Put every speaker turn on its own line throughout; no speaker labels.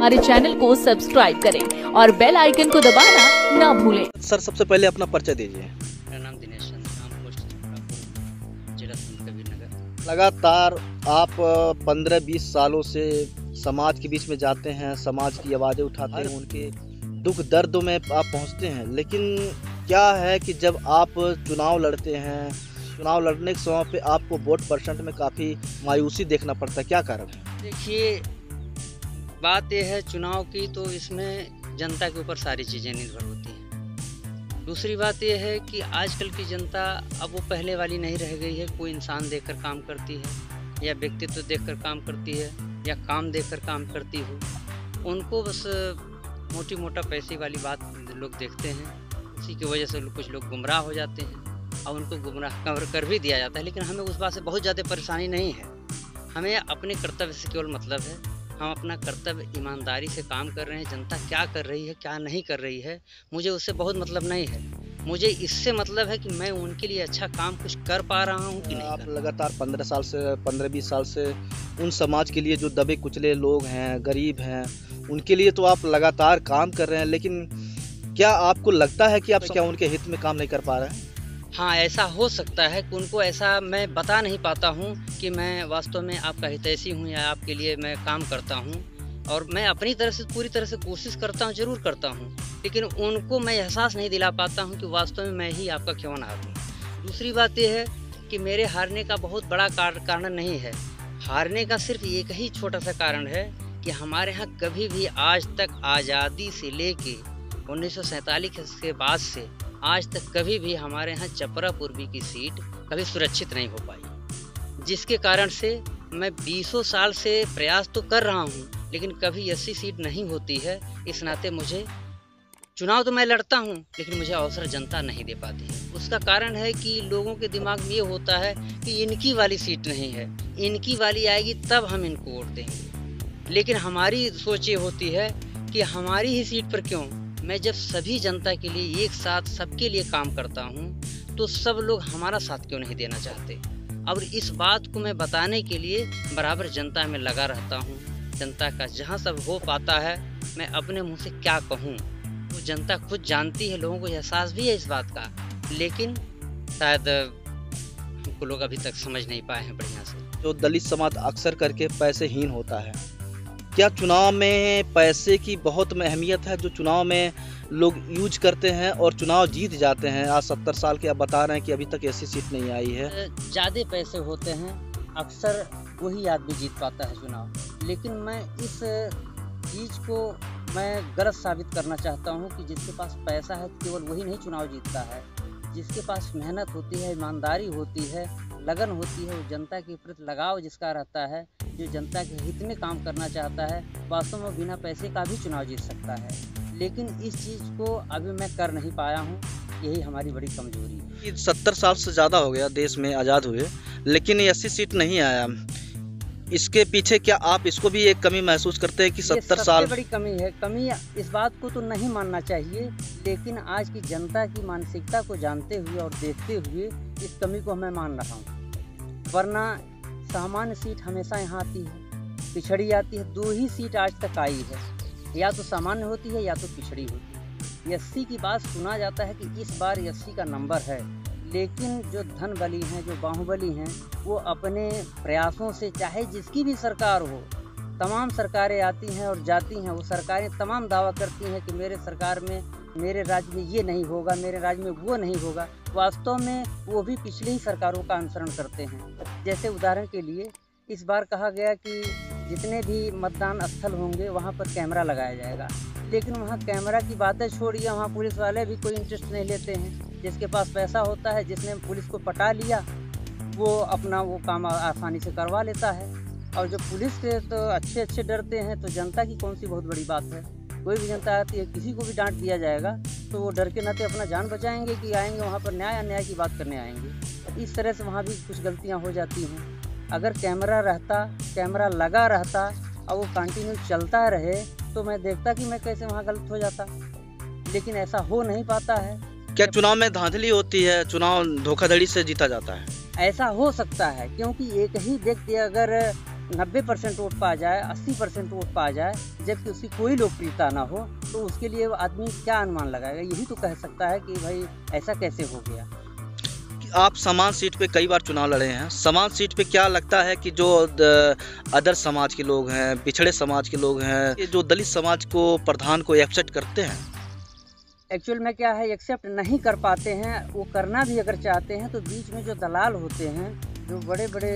हमारे चैनल को सब्सक्राइब करें और बेल आइकन को दबाना ना भूलें।
सर, सबसे पहले अपना परिचय दीजिए।
मेरा नाम दिनेश चंद, नाम पोस्ट छपरापुर, जिला संत कबीर नगर।
लगातार आप 15-20 सालों से समाज के बीच में जाते हैं, समाज की आवाज़ें उठाते हैं, उनके दुख दर्द में आप पहुंचते हैं। लेकिन क्या है कि जब आप चुनाव लड़ते हैं, चुनाव लड़ने के समय पे आपको वोट परसेंट में काफ़ी मायूसी देखना पड़ता है, क्या कारण है?
देखिए, बात यह है चुनाव की, तो इसमें जनता के ऊपर सारी चीज़ें निर्भर होती हैं। दूसरी बात यह है कि आजकल की जनता अब वो पहले वाली नहीं रह गई है। कोई इंसान देखकर काम करती है, या व्यक्तित्व देखकर काम करती है, या काम देखकर काम करती हो। उनको बस मोटी मोटा पैसे वाली बात लोग देखते हैं। इसी की वजह से कुछ लोग गुमराह हो जाते हैं और उनको गुमराह कर भी दिया जाता है। लेकिन हमें उस बात से बहुत ज़्यादा परेशानी नहीं है। हमें अपने कर्तव्य से केवल मतलब है। हम अपना कर्तव्य ईमानदारी से काम कर रहे हैं। जनता क्या कर रही है, क्या नहीं कर रही है, मुझे उससे बहुत मतलब नहीं है। मुझे इससे मतलब है कि मैं उनके लिए अच्छा काम कुछ कर पा रहा हूँ कि नहीं।
आप लगातार 15-20 साल से उन समाज के लिए जो दबे कुचले लोग हैं, गरीब हैं, उनके लिए तो आप लगातार काम कर रहे हैं। लेकिन क्या आपको लगता है कि आप क्या उनके हित में काम नहीं कर पा रहे हैं?
हाँ, ऐसा हो सकता है कि उनको ऐसा मैं बता नहीं पाता हूँ कि मैं वास्तव में आपका हितैषी हूँ या आपके लिए मैं काम करता हूँ। और मैं अपनी तरफ से पूरी तरह से कोशिश करता हूँ, ज़रूर करता हूँ, लेकिन उनको मैं एहसास नहीं दिला पाता हूँ कि वास्तव में मैं ही आपका क्यों ना हारूँ। दूसरी बात यह है कि मेरे हारने का बहुत बड़ा कारण नहीं है। हारने का सिर्फ एक ही छोटा सा कारण है कि हमारे यहाँ कभी भी आज तक आज़ादी से लेके 1947 के बाद से आज तक कभी भी हमारे यहाँ चपरा पूर्वी की सीट कभी सुरक्षित नहीं हो पाई, जिसके कारण से मैं 20 साल से प्रयास तो कर रहा हूँ, लेकिन कभी ऐसी सीट नहीं होती है। इस नाते मुझे चुनाव तो मैं लड़ता हूँ, लेकिन मुझे अवसर जनता नहीं दे पाती है। उसका कारण है कि लोगों के दिमाग में ये होता है कि इनकी वाली सीट नहीं है, इनकी वाली आएगी तब हम इनको वोट देंगे। लेकिन हमारी सोच ये होती है कि हमारी ही सीट पर क्यों। मैं जब सभी जनता के लिए एक साथ सबके लिए काम करता हूँ, तो सब लोग हमारा साथ क्यों नहीं देना चाहते। और इस बात को मैं बताने के लिए बराबर जनता में लगा रहता हूँ। जनता का जहाँ सब हो पाता है, मैं अपने मुंह से क्या कहूँ, वो जनता खुद जानती है। लोगों को एहसास भी है इस बात का, लेकिन शायद हमको लोग अभी तक समझ नहीं पाए हैं बढ़िया से।
जो दलित समाज अक्सर करके पैसेहीन होता है, क्या चुनाव में पैसे की बहुत अहमियत है, जो चुनाव में लोग यूज करते हैं और चुनाव जीत जाते हैं? आज 70 साल के आप बता रहे हैं कि अभी तक ऐसी सीट नहीं आई है।
ज़्यादा पैसे होते हैं, अक्सर वही आदमी जीत पाता है चुनाव। लेकिन मैं इस चीज़ को मैं गलत साबित करना चाहता हूँ कि जिसके पास पैसा है केवल वही नहीं चुनाव जीतता है। जिसके पास मेहनत होती है, ईमानदारी होती है, लगन होती है, वो जनता के प्रति लगाव जिसका रहता है, जो जनता के हित में काम करना चाहता है, वास्तव में बिना पैसे का भी चुनाव जीत सकता है। लेकिन इस चीज़ को अभी मैं कर नहीं पाया हूँ, यही हमारी बड़ी कमजोरी है।
70 साल से ज़्यादा हो गया देश में आज़ाद हुए, लेकिन 80 सीट नहीं आया। इसके पीछे क्या आप इसको भी एक कमी महसूस करते हैं कि 70 साल
बड़ी कमी है? कमी इस बात को तो नहीं मानना चाहिए, लेकिन आज की जनता की मानसिकता को जानते हुए और देखते हुए इस कमी को मैं मान रहा हूँ। वरना सामान्य सीट हमेशा यहाँ आती है, पिछड़ी आती है। 2 ही सीट आज तक आई है, या तो सामान्य होती है या तो पिछड़ी होती है। 80 की बात सुना जाता है कि इस बार 80 का नंबर है, लेकिन जो धन बली हैं, जो बाहुबली हैं, वो अपने प्रयासों से, चाहे जिसकी भी सरकार हो, तमाम सरकारें आती हैं और जाती हैं, वो सरकारें तमाम दावा करती हैं कि मेरे सरकार में, मेरे राज्य में ये नहीं होगा, मेरे राज्य में वो नहीं होगा। वास्तव में वो भी पिछली ही सरकारों का अनुसरण करते हैं। जैसे उदाहरण के लिए इस बार कहा गया कि जितने भी मतदान स्थल होंगे वहाँ पर कैमरा लगाया जाएगा, लेकिन वहाँ कैमरा की बातें छोड़िए, वहाँ पुलिस वाले भी कोई इंटरेस्ट नहीं लेते हैं। जिसके पास पैसा होता है, जिसने पुलिस को पटा लिया, वो अपना वो काम आसानी से करवा लेता है। और जो पुलिस से तो अच्छे डरते हैं, तो जनता की कौन सी बहुत बड़ी बात है। कोई भी जनता आती है, किसी को भी डांट दिया जाएगा तो वो डर के नाते अपना जान बचाएंगे कि आएंगे वहाँ पर न्याय की बात करने आएंगे। इस तरह से वहाँ भी कुछ गलतियाँ हो जाती हैं। अगर कैमरा रहता, कैमरा लगा रहता और वो कंटिन्यू चलता रहे, तो मैं देखता कि मैं कैसे वहाँ गलत हो जाता, लेकिन ऐसा हो नहीं पाता है।
क्या चुनाव में धांधली होती है, चुनाव धोखाधड़ी से जीता जाता है?
ऐसा हो सकता है, क्योंकि एक ही व्यक्ति अगर
90% वोट पा जाए, 80% वोट पा जाए, जबकि उसकी कोई लोकप्रियता ना हो, तो उसके लिए वो आदमी क्या अनुमान लगाएगा? यही तो कह सकता है कि भाई ऐसा कैसे हो गया।
आप समान सीट पे कई बार चुनाव लड़े हैं, समान सीट पे क्या लगता है कि जो अदर समाज के लोग हैं, पिछड़े समाज के लोग हैं, ये जो दलित समाज को प्रधान को एक्सेप्ट करते हैं?
एक्चुअल में क्या है, एक्सेप्ट नहीं कर पाते हैं। वो करना भी अगर चाहते हैं तो बीच में जो दलाल होते हैं, जो बड़े बड़े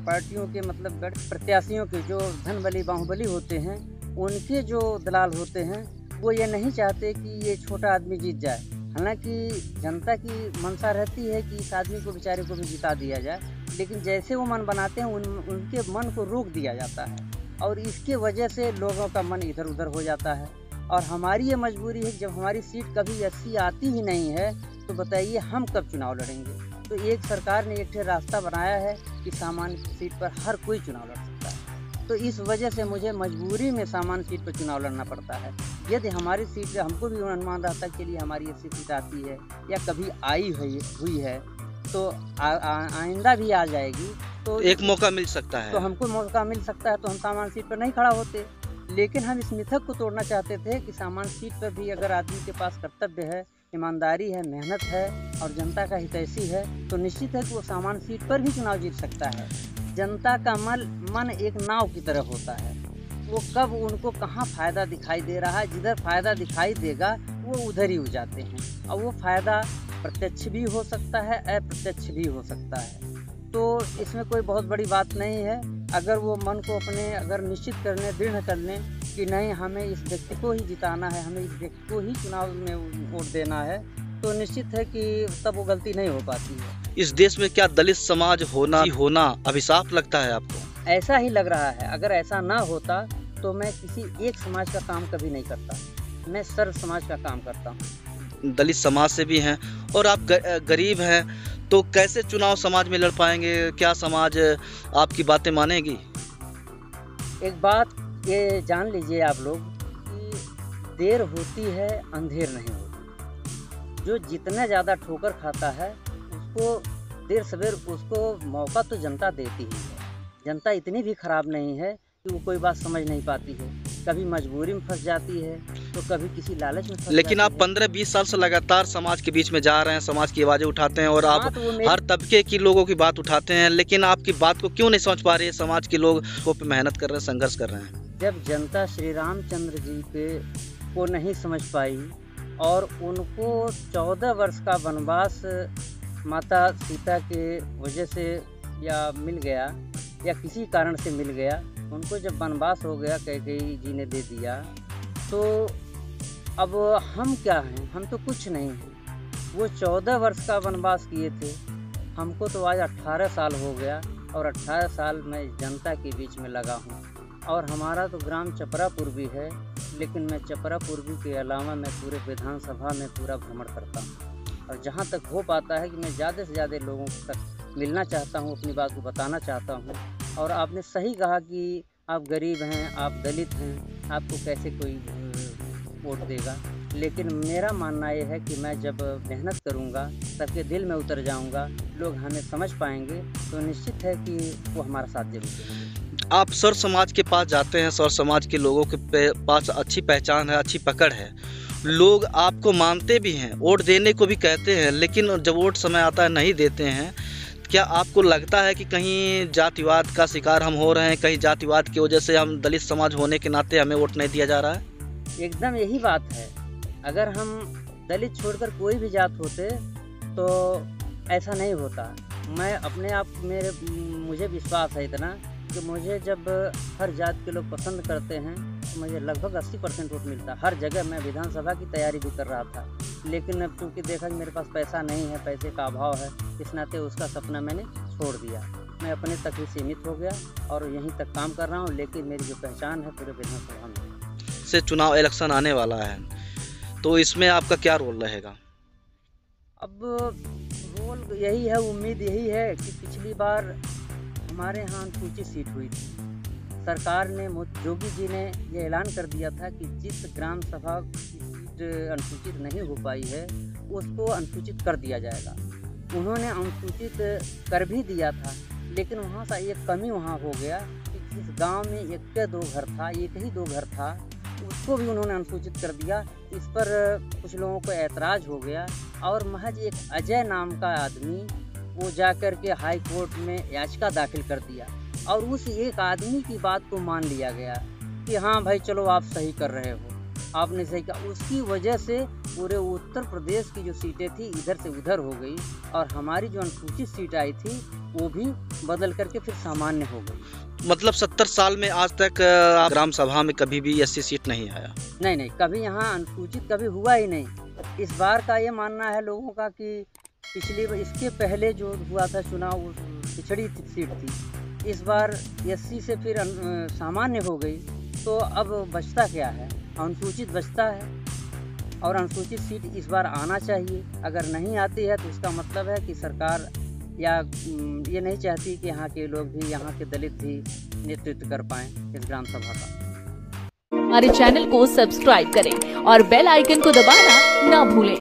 पार्टियों के मतलब बड़े प्रत्याशियों के जो धन बली बाहुबली होते हैं, उनके जो दलाल होते हैं, वो ये नहीं चाहते कि ये छोटा आदमी जीत जाए। हालांकि जनता की मंशा रहती है कि इस आदमी को बेचारे को भी जिता दिया जाए, लेकिन जैसे वो मन बनाते हैं उनके मन को रोक दिया जाता है, और इसके वजह से लोगों का मन इधर उधर हो जाता है। और हमारी ये मजबूरी है कि जब हमारी सीट कभी 80 आती ही नहीं है, तो बताइए हम कब चुनाव लड़ेंगे। तो एक सरकार ने एक रास्ता बनाया है कि सामान्य सीट पर हर कोई चुनाव लड़ सकता है, तो इस वजह से मुझे मजबूरी में सामान्य सीट पर चुनाव लड़ना पड़ता है। यदि हमारी सीट, हमको भी अनुमान रहता है कि लिए हमारी 80 सीट आती है या कभी आई हुई है, तो आइंदा भी आ जाएगी, तो
एक मौका मिल सकता है,
तो हमको मौका मिल सकता है, तो हम सामान्य सीट पर नहीं खड़ा होते। लेकिन हम इस मिथक को तोड़ना चाहते थे कि सामान्य सीट पर भी अगर आदमी के पास कर्तव्य है, ईमानदारी है, मेहनत है और जनता का हितैषी है, तो निश्चित है कि वो सामान्य सीट पर भी चुनाव जीत सकता है। जनता का मन एक नाव की तरह होता है, वो कब उनको कहाँ फ़ायदा दिखाई दे रहा है, जिधर फ़ायदा दिखाई देगा वो उधर ही हो जाते हैं। और वो फ़ायदा प्रत्यक्ष भी हो सकता है, अप्रत्यक्ष भी हो सकता है। तो इसमें कोई बहुत बड़ी बात नहीं है। अगर वो मन को अपने अगर निश्चित कर लें, दृढ़ कर लें कि नहीं हमें इस व्यक्ति को ही जिताना है, हमें इस व्यक्ति को ही चुनाव में वोट देना है, तो निश्चित है कि तब वो गलती नहीं हो पाती है।
इस देश में क्या दलित समाज होना अभिशाप लगता है आपको?
ऐसा ही लग रहा है। अगर ऐसा ना होता तो मैं किसी एक समाज का काम कभी नहीं करता, मैं सर्व समाज का काम करता हूँ।
दलित समाज से भी हैं और आप गरीब हैं, तो कैसे चुनाव समाज में लड़ पाएंगे? क्या समाज आपकी बातें मानेगी?
एक बात ये जान लीजिए आप लोग कि देर होती है, अंधेर नहीं होती। जो जितना ज़्यादा ठोकर खाता है उसको देर सवेर उसको मौका तो जनता देती ही है। जनता इतनी भी खराब नहीं है कि वो कोई बात समझ नहीं पाती है, कभी मजबूरी में फंस जाती है, तो कभी किसी लालच में फंस
लेकिन आप
जाती
15-20 साल से लगातार समाज के बीच में जा रहे हैं, समाज की आवाज़ें उठाते हैं और
हाँ,
आप
तो वो मेरी-
हर तबके की लोगों की बात उठाते हैं, लेकिन आपकी बात को क्यों नहीं समझ पा रही है? समाज के लोग वो पे मेहनत कर रहे हैं, संघर्ष कर रहे हैं।
जब जनता श्री रामचंद्र जी को नहीं समझ पाई और उनको 14 वर्ष का वनवास माता सीता के वजह से या मिल गया या किसी कारण से मिल गया, उनको जब वनवास हो गया, कैकेयी जी ने दे दिया, तो अब हम क्या हैं? हम तो कुछ नहीं हैं। वो 14 वर्ष का वनवास किए थे, हमको तो आज 18 साल हो गया और 18 साल मैं जनता के बीच में लगा हूँ। और हमारा तो ग्राम चपरा पूर्वी है, लेकिन मैं चपरा पूर्वी के अलावा मैं पूरे विधानसभा में पूरा भ्रमण करता हूँ, और जहाँ तक हो पाता है कि मैं ज़्यादा से ज़्यादा लोगों तक मिलना चाहता हूँ, अपनी बात को बताना चाहता हूँ। और आपने सही कहा कि आप गरीब हैं, आप दलित हैं, आपको कैसे कोई वोट देगा। लेकिन मेरा मानना ये है कि मैं जब मेहनत करूँगा, सबके दिल में उतर जाऊँगा, लोग हमें समझ पाएंगे, तो निश्चित है कि वो हमारा साथ जरूर देंगे।
आप सर समाज के पास जाते हैं, सर समाज के लोगों के पास अच्छी पहचान है, अच्छी पकड़ है, लोग आपको मानते भी हैं, वोट देने को भी कहते हैं, लेकिन जब वोट समय आता है नहीं देते हैं। क्या आपको लगता है कि कहीं जातिवाद का शिकार हम हो रहे हैं? कहीं जातिवाद की वजह से हम दलित समाज होने के नाते हमें वोट नहीं दिया जा रहा है?
एकदम यही बात है। अगर हम दलित छोड़कर कोई भी जात होते तो ऐसा नहीं होता। मैं अपने आप मुझे विश्वास है इतना कि मुझे जब हर जात के लोग पसंद करते हैं तो मुझे लगभग 80% वोट मिलता है हर जगह। मैं विधानसभा की तैयारी भी कर रहा था, लेकिन अब चूँकि देखा कि मेरे पास पैसा नहीं है, पैसे का अभाव है, इस नाते उसका सपना मैंने छोड़ दिया। मैं अपने तक ही सीमित हो गया और यहीं तक काम कर रहा हूँ, लेकिन मेरी जो पहचान है पूरे विधानसभा में।
से चुनाव इलेक्शन आने वाला है, तो इसमें आपका क्या रोल रहेगा?
अब रोल यही है, उम्मीद यही है कि पिछली बार हमारे यहाँ अनुसूचित सीट हुई थी। सरकार ने, जोगी जी ने ये ऐलान कर दिया था कि जिस ग्राम सभा की सीट अनुसूचित नहीं हो पाई है उसको अनुसूचित कर दिया जाएगा। उन्होंने अनुसूचित कर भी दिया था, लेकिन वहाँ से एक कमी वहाँ हो गया कि इस गांव में एक ही दो घर था, उसको भी उन्होंने अनुसूचित कर दिया। इस पर कुछ लोगों को ऐतराज़ हो गया और महज एक अजय नाम का आदमी वो जाकर के हाई कोर्ट में याचिका दाखिल कर दिया और उस एक आदमी की बात को मान लिया गया कि हाँ भाई चलो आप सही कर रहे हो, आपने सही कहा। उसकी वजह से पूरे उत्तर प्रदेश की जो सीटें थी इधर से उधर हो गई और हमारी जो अनुसूचित सीट आई थी वो भी बदल करके फिर सामान्य हो गई।
मतलब 70 साल में आज तक ग्राम सभा में कभी भी एससी सीट नहीं आया?
नहीं, कभी यहाँ अनुसूचित कभी हुआ ही नहीं। इस बार का ये मानना है लोगों का कि इसके पहले जो हुआ था चुनाव वो पिछड़ी सीट थी, इस बार एससी से फिर सामान्य हो गई, तो अब बचता क्या है? अनुसूचित बचता है और अनुसूचित सीट इस बार आना चाहिए। अगर नहीं आती है तो इसका मतलब है कि सरकार या ये नहीं चाहती कि यहाँ के लोग भी, यहाँ के दलित भी नेतृत्व कर पाएं इस ग्राम सभा का।
हमारे चैनल को सब्सक्राइब करें और बेल आइकन को दबाना ना भूलें।